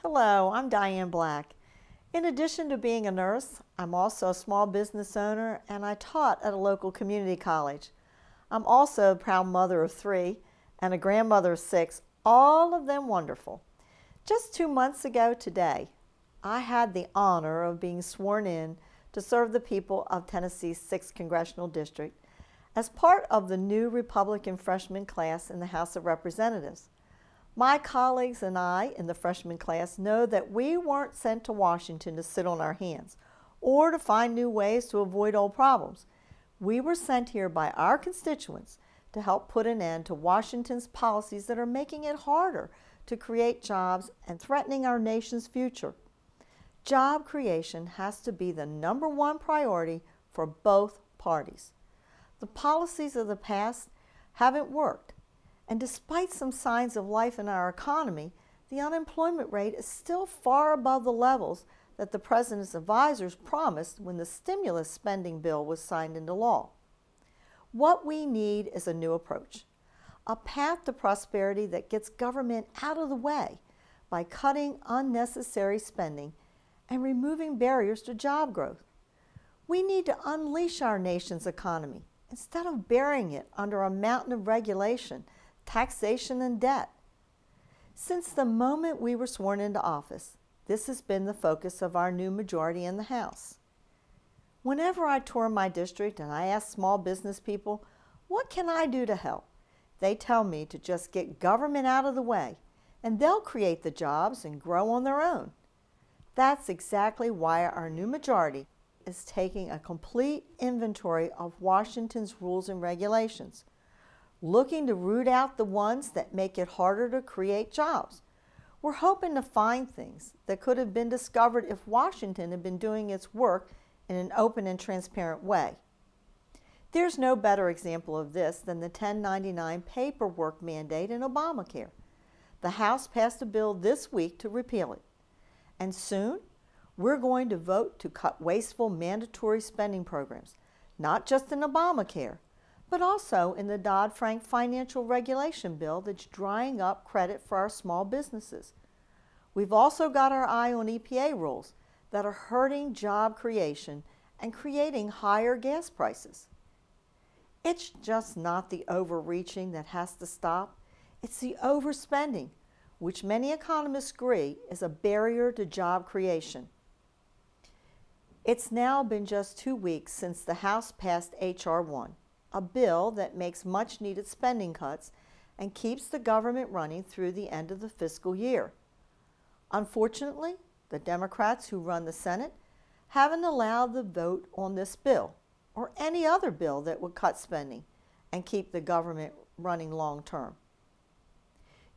Hello, I'm Diane Black. In addition to being a nurse, I'm also a small business owner and I taught at a local community college. I'm also a proud mother of 3 and a grandmother of 6, all of them wonderful. Just 2 months ago today, I had the honor of being sworn in to serve the people of Tennessee's 6th Congressional District as part of the new Republican freshman class in the House of Representatives. My colleagues and I in the freshman class know that we weren't sent to Washington to sit on our hands or to find new ways to avoid old problems. We were sent here by our constituents to help put an end to Washington's policies that are making it harder to create jobs and threatening our nation's future. Job creation has to be the #1 priority for both parties. The policies of the past haven't worked. And despite some signs of life in our economy, the unemployment rate is still far above the levels that the President's advisors promised when the stimulus spending bill was signed into law. What we need is a new approach, a path to prosperity that gets government out of the way by cutting unnecessary spending and removing barriers to job growth. We need to unleash our nation's economy instead of burying it under a mountain of regulation, taxation, and debt. Since the moment we were sworn into office, this has been the focus of our new majority in the House. Whenever I tour my district and I ask small business people, what can I do to help? They tell me to just get government out of the way, and they'll create the jobs and grow on their own. That's exactly why our new majority is taking a complete inventory of Washington's rules and regulations, looking to root out the ones that make it harder to create jobs. We're hoping to find things that could have been discovered if Washington had been doing its work in an open and transparent way. There's no better example of this than the 1099 paperwork mandate in Obamacare. The House passed a bill this week to repeal it. And soon, we're going to vote to cut wasteful mandatory spending programs, not just in Obamacare, but also in the Dodd-Frank financial regulation bill that's drying up credit for our small businesses. We've also got our eye on EPA rules that are hurting job creation and creating higher gas prices. It's just not the overreaching that has to stop. It's the overspending, which many economists agree is a barrier to job creation. It's now been just 2 weeks since the House passed H.R. 1. A bill that makes much-needed spending cuts and keeps the government running through the end of the fiscal year. Unfortunately, the Democrats who run the Senate haven't allowed the vote on this bill or any other bill that would cut spending and keep the government running long-term.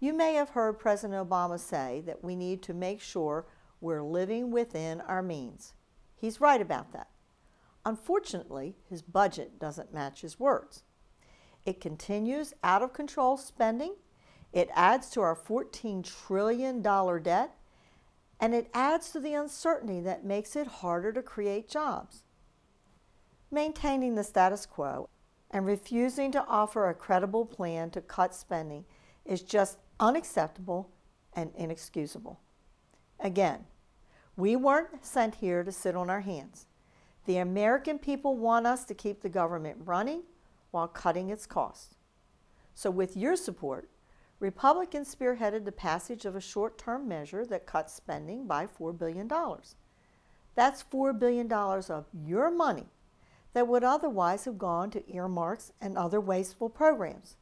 You may have heard President Obama say that we need to make sure we're living within our means. He's right about that. Unfortunately, his budget doesn't match his words. It continues out-of-control spending, it adds to our $14 trillion debt, and it adds to the uncertainty that makes it harder to create jobs. Maintaining the status quo and refusing to offer a credible plan to cut spending is just unacceptable and inexcusable. Again, we weren't sent here to sit on our hands. The American people want us to keep the government running while cutting its costs. So with your support, Republicans spearheaded the passage of a short-term measure that cuts spending by $4 billion. That's $4 billion of your money that would otherwise have gone to earmarks and other wasteful programs.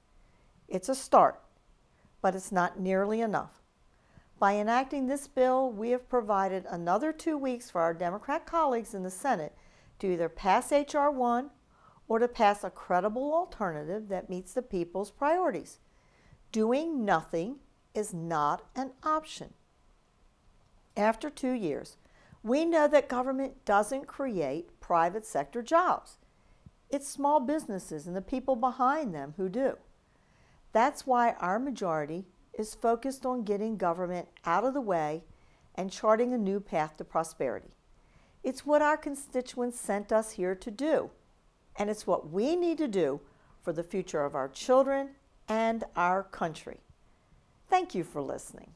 It's a start, but it's not nearly enough. By enacting this bill, we have provided another 2 weeks for our Democrat colleagues in the Senate to either pass H.R. 1 or to pass a credible alternative that meets the people's priorities. Doing nothing is not an option. After 2 years, we know that government doesn't create private sector jobs. It's small businesses and the people behind them who do. That's why our majority is focused on getting government out of the way and charting a new path to prosperity. It's what our constituents sent us here to do, and it's what we need to do for the future of our children and our country. Thank you for listening.